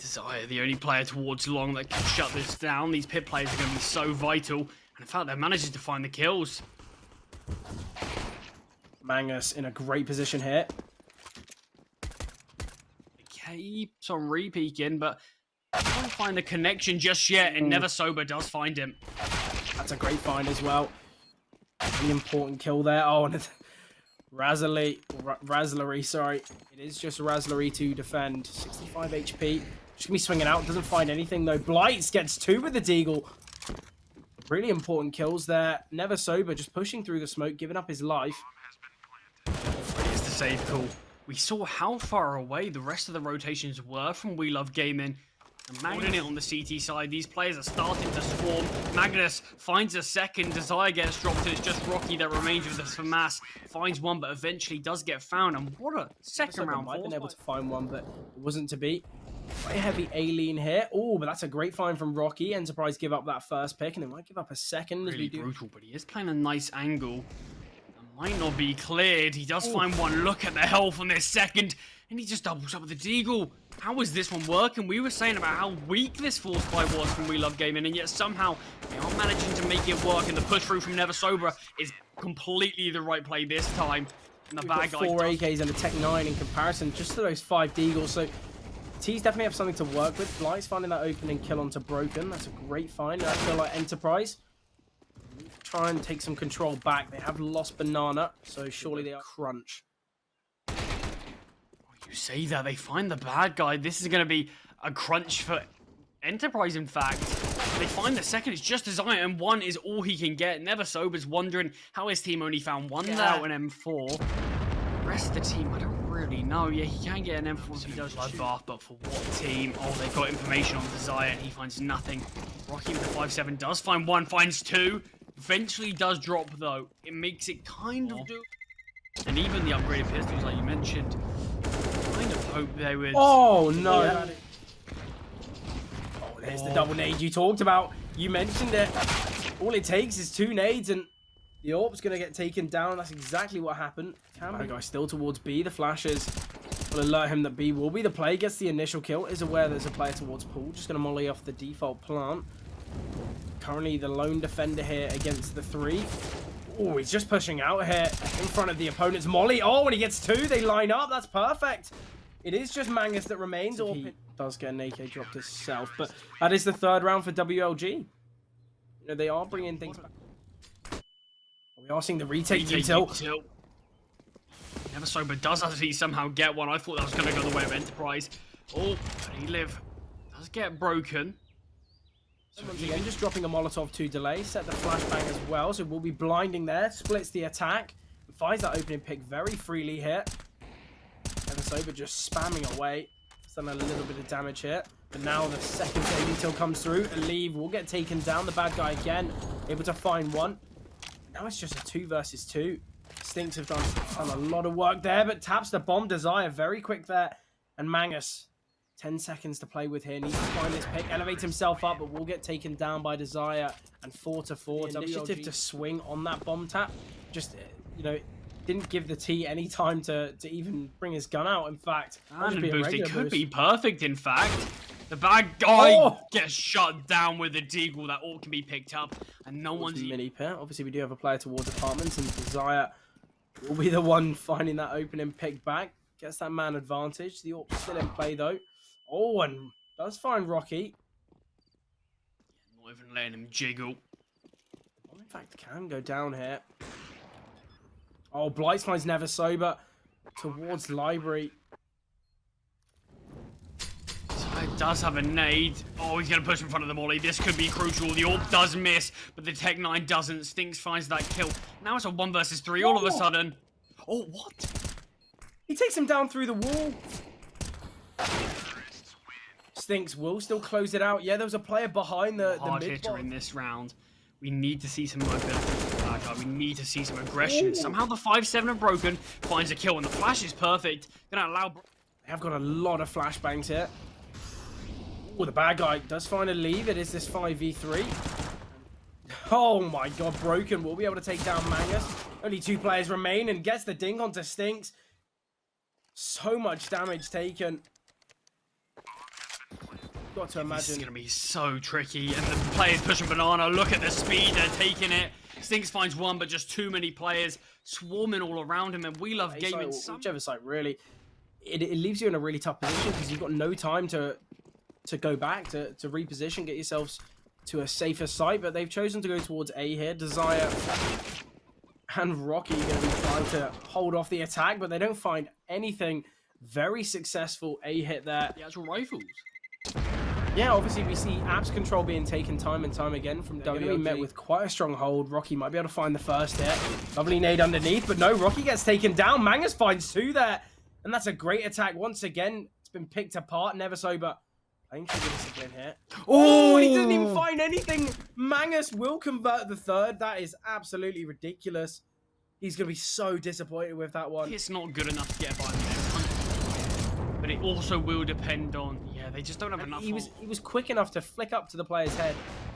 Desire, the only player towards long that can shut this down. These pit players are going to be so vital. And in fact, they're managing to find the kills. Mangus in a great position here. Keeps on re-peeking, but can't find the connection just yet. And Never Sober does find him. That's a great find as well. Really important kill there. Oh, and Razzlery, sorry. It is just Razzlery to defend. 65 HP. Just gonna be swinging out. Doesn't find anything though. Blytz gets 2 with the Deagle. Really important kills there. Never Sober just pushing through the smoke, giving up his life. It's the save call. We saw how far away the rest of the rotations were from WLGaming. And Magnus it on the CT side. These players are starting to swarm. Magnus finds a second. Desire gets dropped, and it's just Rocky that remains with the FAMAS. Finds one, but eventually does get found. And what a second round. Might have been able to find one, but it wasn't to be. Quite heavy alien here. Oh, but that's a great find from Rocky. Enterprise give up that first pick, and they might give up a second. Really as we do. Brutal, but he is playing a nice angle. Might not be cleared. He does find one. Look at the health on this second. And he just doubles up with the Deagle. How is this one working? We were saying about how weak this force fight was from WLGaming, and yet somehow they are managing to make it work. And the push through from Never Sober is completely the right play this time. And the bad guy 4 AKs and a Tech 9 in comparison just to those 5 Deagles. So T's definitely have something to work with. Blytz finding that opening kill onto Broken. That's a great find. I feel like Enterprise try and take some control back. They have lost Banana, so surely they are crunch. You say that, they find the bad guy. This is going to be a crunch for Enterprise, in fact. They find the second, it's just Desire, and 1 is all he can get. Never Sober's wondering how his team only found 1 out in M4. The rest of the team, I don't really know. Yeah, he can get an M4 if he does Bloodbath, but for what team? Oh, they've got information on Desire, and he finds nothing. Rocky with the 5-7 does find 1, finds 2. Eventually does drop though. It makes it kind of do. And even the upgraded pistols, like you mentioned, kind of hope they would. Oh no! Yeah. Oh, there's the double nade you talked about. You mentioned it. All it takes is 2 nades, and the AWP's gonna get taken down. That's exactly what happened. Bad guy still towards B. The flashes will alert him that B will be the play. Gets the initial kill. Is aware there's a player towards pool. Just gonna molly off the default plant. Currently the lone defender here against the 3. Oh, he's just pushing out here in front of the opponent's molly. Oh, when he gets 2, they line up. That's perfect. It is just Mangus that remains. Or he does get an AK dropped himself, but that is the 3rd round for WLG. You know, they are bringing things back. We are seeing the retake detail. Never Sober does actually somehow get one. I thought that was going to go the way of Enterprise. Oh, but he live. Does get broken. Once again, just dropping a Molotov to delay, set the flashbang as well, so we'll be blinding there, splits the attack, and finds that opening pick very freely here. Never Sober just spamming away. It's done a little bit of damage here, but now the second detail comes through, and Leave will get taken down. The bad guy again, able to find 1. Now it's just a 2 versus 2. Stinks have done a lot of work there, but taps the bomb. Desire very quick there, and Mangus. 10 seconds to play with here. Needs to find this pick. Elevates himself up, but will get taken down by Desire. And 4-4. The initiative to swing on that bomb tap. Just, you know, didn't give the T any time to even bring his gun out. In fact, it could be perfect, in fact. The bad guy gets shut down with a Deagle. That all can be picked up. And no one's... Mini pit. Obviously, we do have a player towards apartments. And Desire will be the one finding that opening pick back. Gets that man advantage. The AWP's still in play, though. Oh, and does find Rocky. Not even letting him jiggle. Well, in fact, can go down here. Oh, Blytz finds Never Sober towards Library. It does have a nade. Oh, he's going to push in front of the molly. This could be crucial. The AWP does miss, but the Tech 9 doesn't. Stinks finds that kill. Now it's a 1 versus 3 all of a sudden. Oh, what? He takes him down through the wall. Stinks will still close it out. Yeah, there was a player behind the hard hitter in this round. We need to see some mobility from the bad guy. We need to see some aggression. Somehow the 5-7 have broken. Finds a kill, and the flash is perfect. Gonna allow... They have got a lot of flashbangs here. Oh, the bad guy does find a leave. It is this 5v3. Oh my god, Broken will be able to take down Mangus. Only 2 players remain, and gets the ding onto Stinks. So much damage taken. Got to This is imagine. going to be so tricky. And the players pushing banana. Look at the speed. They're taking it. Stinks finds one, but just too many players swarming all around him. And WLGaming. Whichever side, really. It leaves you in a really tough position because you've got no time to go back, to reposition, get yourselves to a safer site. But they've chosen to go towards A here. Desire and Rocky are going to be trying to hold off the attack, but they don't find anything. Very successful A hit there. The actual rifles. Yeah, obviously we see Apps control being taken time and time again from WLG. Met with quite a strong hold. Rocky might be able to find the first hit. Lovely nade underneath, but no, Rocky gets taken down. Mangus finds two there, and that's a great attack. Once again, it's been picked apart. Never sober. I think she'll give us a good hit. Oh, he didn't even find anything. Mangus will convert the third. That is absolutely ridiculous. He's going to be so disappointed with that one. It's not good enough to get by the next one. But it also will depend on, yeah, they just don't have enough. He was quick enough to flick up to the player's head,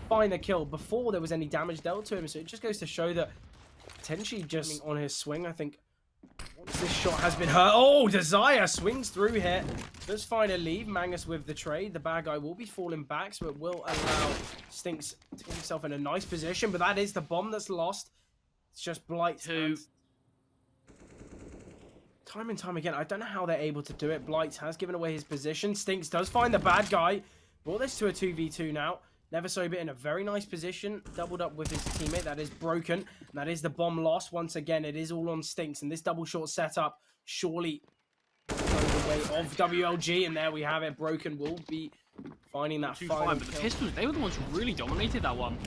find the kill before there was any damage dealt to him. So it just goes to show that potentially just on his swing, I think once this shot has been hurt. Oh, Desire swings through here. Does find a leave. Mangus with the trade. The bad guy will be falling back, so it will allow Stinks to get himself in a nice position. But that is the bomb that's lost. It's just Blytz. Time and time again, I don't know how they're able to do it. Blytz has given away his position. Stinks does find the bad guy. Brought this to a 2v2 now. Never Sober in a very nice position. Doubled up with his teammate. That is broken. And that is the bomb lost. Once again, it is all on Stinks. And this double short setup surely goes the way of WLG. And there we have it. Broken will be finding that final But the Pistols, they were the ones who really dominated that one.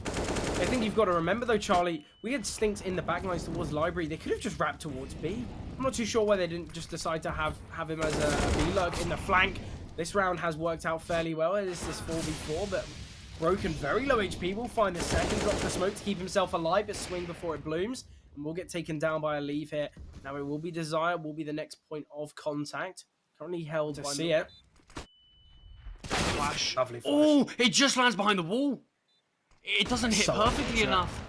I think you've got to remember, though, Charlie, we had Stinks in the backlines towards Library. They could have just wrapped towards B. I'm not too sure why they didn't just decide to have him as a B-lurk in the flank. This round has worked out fairly well. It is this 4v4, but Broken, very low HP, will find the second, drop the smoke to keep himself alive, but swing before it blooms, and will get taken down by a leave here. Now it will be Desire, will be the next point of contact. Currently held to see it. Flash. Lovely flash. Oh, it just lands behind the wall. It doesn't hit So perfectly enough.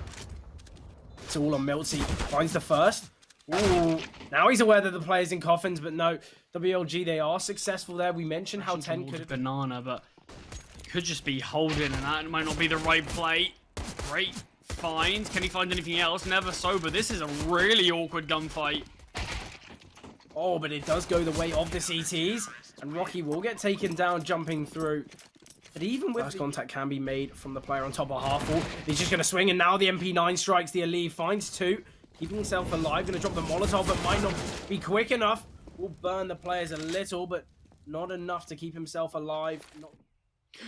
It's all on Milty. Finds the first. Ooh. Now he's aware that the player's in coffins, but no. WLG, they are successful there. We mentioned how 10 could have... Banana, but it could just be holding, and that might not be the right play. Great find. Can he find anything else? Never Sober. This is a really awkward gunfight. Oh, but it does go the way of the CTs, and Rocky will get taken down jumping through. But even with first contact can be made from the player on top of half wall. He's just going to swing, and now the MP9 strikes the Alive, finds two. Keeping himself alive, going to drop the Molotov, but might not be quick enough. Will burn the players a little, but not enough to keep himself alive.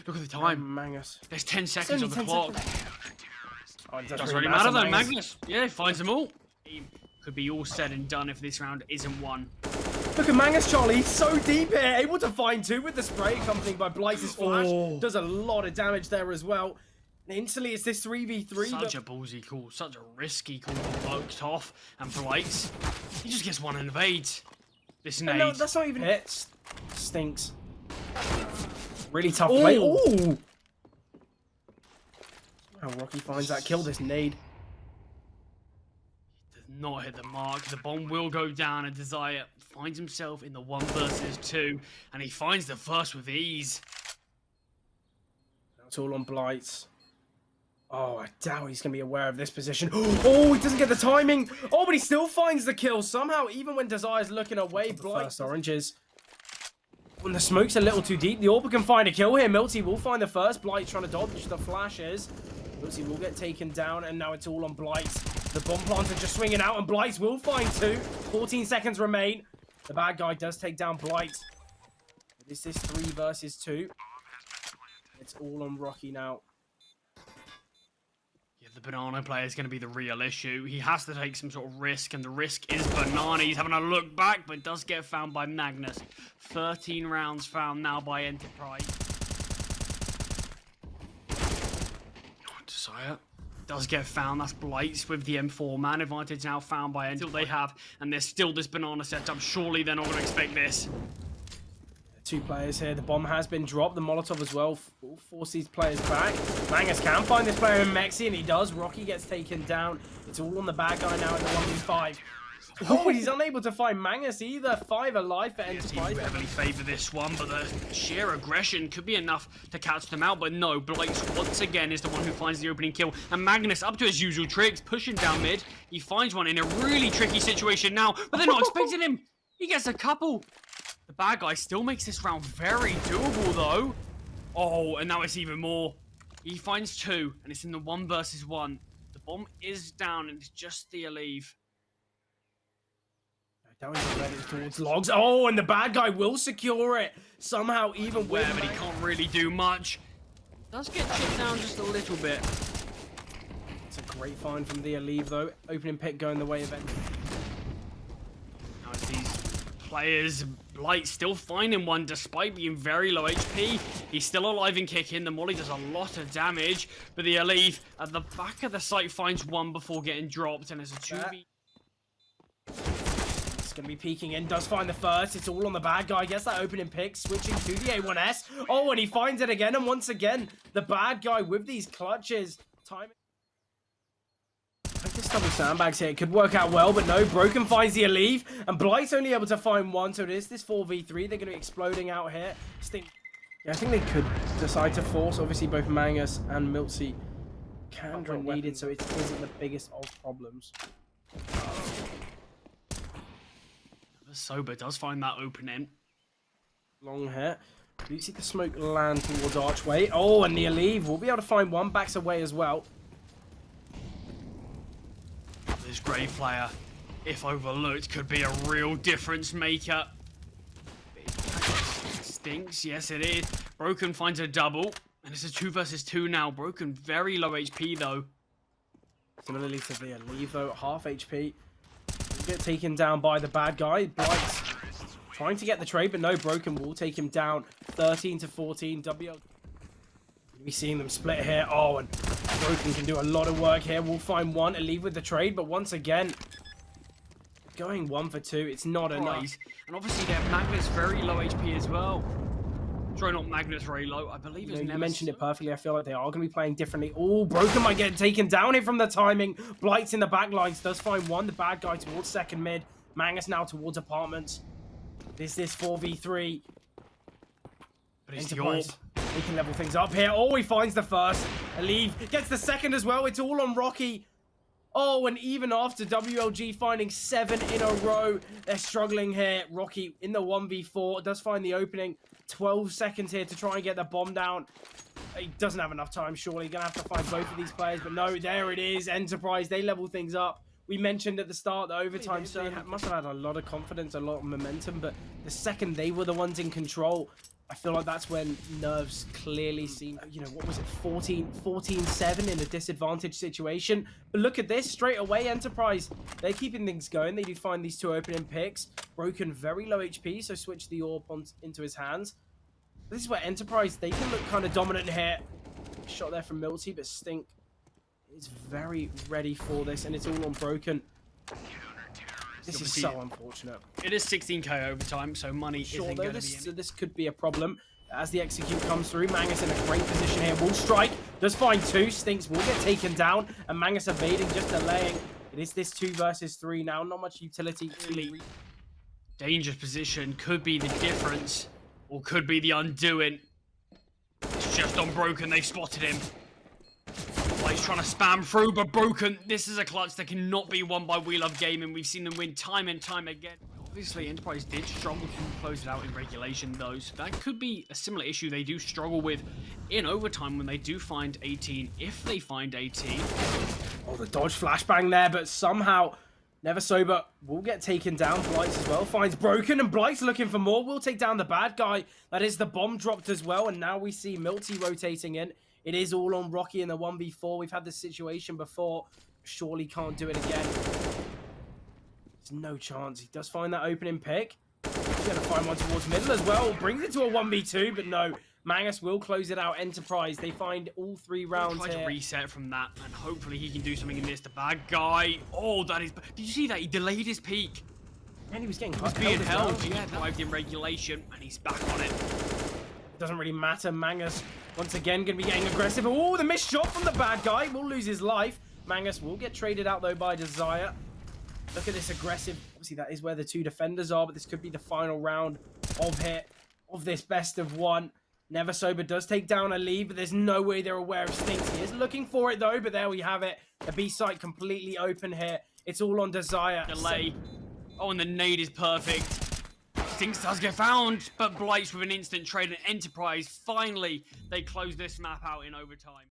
Look at the time. Mangus. There's 10 seconds on the clock. Oh, it doesn't really matter though, Magnus. Yeah, he finds them all. Could be all said and done if this round isn't won. Look at Mangus, Charlie. He's so deep here. Able to find two with the spray, accompanied by Blytz's flash. Oh. Does a lot of damage there as well. And instantly, it's this 3v3. Such a ballsy call. Such a risky call. Poked off. And Blytz, he just gets one and invades. This nade. No, that's not even hit. Stinks. Really tough play. Ooh. How Rocky finds that kill, this nade. Does not hit the mark. The bomb will go down, and Desire finds himself in the 1 versus 2, and he finds the first with ease. It's all on Blytz. Oh, I doubt he's going to be aware of this position. Oh, he doesn't get the timing. Oh, but he still finds the kill. Somehow, even when Desire's looking away, Blytz oranges. When the smoke's a little too deep, the Orpa can find a kill here. Milty will find the first. Blytz trying to dodge the flashes. Milty will get taken down, and now it's all on Blytz. The bomb planter just swinging out, and Blytz will find two. 14 seconds remain. The bad guy does take down Blytz. This is 3 versus 2. It's all on Rocky now. Yeah, the Banana player is going to be the real issue. He has to take some sort of risk, and the risk is Banana. He's having a look back, but does get found by Magnus. 13 rounds found now by Enterprise. Desire does get found. That's Blytz with the M4 man advantage now found by Enterprise. They have, and there's still this Banana setup. Surely they're not going to expect this. 2 players here. The bomb has been dropped. The Molotov as well. Will force these players back. Mangus can find this player in Mexi, and he does. Rocky gets taken down. It's all on the bad guy now in the 1v5. Oh, he's unable to find Mangus either. 5 alive for Yes, he Enterprise. heavily favour this one, but the sheer aggression could be enough to catch them out. But no, Blytz once again is the one who finds the opening kill. And Magnus, up to his usual tricks, pushing down mid. He finds one in a really tricky situation now, but they're not expecting him. He gets a couple. The bad guy still makes this round very doable, though. Oh, and now it's even more. He finds 2, and it's in the 1 versus 1. The bomb is down, and it's just the leave. That was ready towards logs. Oh, and the bad guy will secure it somehow, even with. But he can't really do much. Does get chipped down just a little bit. It's a great find from the Aleve, though. Opening pick going the way of Enter. Now it's these players. Blytz still finding one despite being very low HP. He's still alive and kicking. The molly does a lot of damage, but the Aleve at the back of the site finds one before getting dropped, and there's a 2v. Going to be peeking in, does find the first. It's all on the bad guy. Gets that opening pick, switching to the A1S. Oh, and he finds it again, and once again, the bad guy with these clutches. Time. This double sandbags here. It could work out well, but no. Broken finds the Aleve, and Blytz only able to find one, so it is this 4v3. They're going to be exploding out here. Yeah, I think they could decide to force. Obviously, both Mangus and Miltsy can drop needed, so it isn't the biggest of problems. Sober does find that opening. Long hair. You see the smoke land towards Archway. Oh, and the Aleve will be able to find one. Backs away as well. This Grey player, if overlooked, could be a real difference maker. Stinks, yes it is. Broken finds a double, and it's a 2 versus 2 now. Broken very low HP though. Similarly to the Aleve though, half HP. Get taken down by the bad guy. Blytz trying to get the trade, but no. Broken will take him down. 13 to 14. WL. We're seeing them split here. Oh, and Broken can do a lot of work here. We'll find one. Aleve with the trade, but once again, going 1 for 2. It's not enough. And obviously, their Magnus very low HP as well. Sorry, not Magnus very low. I believe it's you mentioned it perfectly. I feel like they are going to be playing differently. Oh, Broken might get taken down here from the timing. Blytz in the back lines does find one. The bad guy towards second mid. Mangus now towards apartments. This 4v3. But it's the orb. He can level things up here. Oh, he finds the first. Aleve gets the second as well. It's all on Rocky. Oh, and even after WLG finding 7 in a row, they're struggling here. Rocky in the 1v4 does find the opening. 12 seconds here to try and get the bomb down. He doesn't have enough time, surely. Gonna have to find both of these players, but no, there it is. Enterprise, they level things up. We mentioned at the start the overtime, so they must have had a lot of confidence, a lot of momentum, but the second they were the ones in control, I feel like that's when nerves clearly seem, you know, what was it, 14-7 in a disadvantaged situation. But look at this, straight away, Enterprise, they're keeping things going. They do find these 2 opening picks. Broken, very low HP, so switch the orb into his hands. This is where Enterprise, they can look kind of dominant here. Shot there from Milty, but Stink is very ready for this, and it's all on Broken. This is so unfortunate. It is 16k overtime, so money isn't going to be in. This could be a problem. As the execute comes through, Mangus in a great position here. Will strike, does find 2. Stinks will get taken down, and Mangus evading, just delaying. It is this 2 versus 3 now. Not much utility. Dangerous position. Could be the difference, or could be the undoing. It's just on Broken. They've spotted him. He's trying to spam through, but Broken. This is a clutch that cannot be won by WLGaming. We've seen them win time and time again. Obviously, Enterprise did struggle to close it out in regulation, though, so that could be a similar issue they do struggle with in overtime when they do find 18, if they find 18. Oh, the dodge flashbang there, but somehow Never Sober will get taken down. Blytz as well finds Broken, and Blytz looking for more. Will take down the bad guy. That is the bomb dropped as well, and now we see Milty rotating in. It is all on Rocky in the 1v4. We've had this situation before. Surely can't do it again. There's no chance. He does find that opening pick. He's going to find one towards middle as well. Brings it to a 1v2, but no. Mangus will close it out. Enterprise, they find all 3 rounds here. Try to reset from that, and hopefully he can do something in this. The bad guy. Oh, that is... Did you see that? He delayed his peak. And he was getting being held. Yeah, dived in regulation, and he's back on it. It doesn't really matter. Mangus, once again, going to be getting aggressive. Oh, the missed shot from the bad guy. Will lose his life. Mangus will get traded out, though, by Desire. Look at this aggressive. Obviously, that is where the two defenders are, but this could be the final round of this best of one. Never Sober does take down a lead, but there's no way they're aware of Stinks. He is looking for it, though, but there we have it. The B site completely open here. It's all on Desire. Delay. Oh, and the nade is perfect. Stinks does get found, but Blytz with an instant trade and Enterprise. Finally, they close this map out in overtime.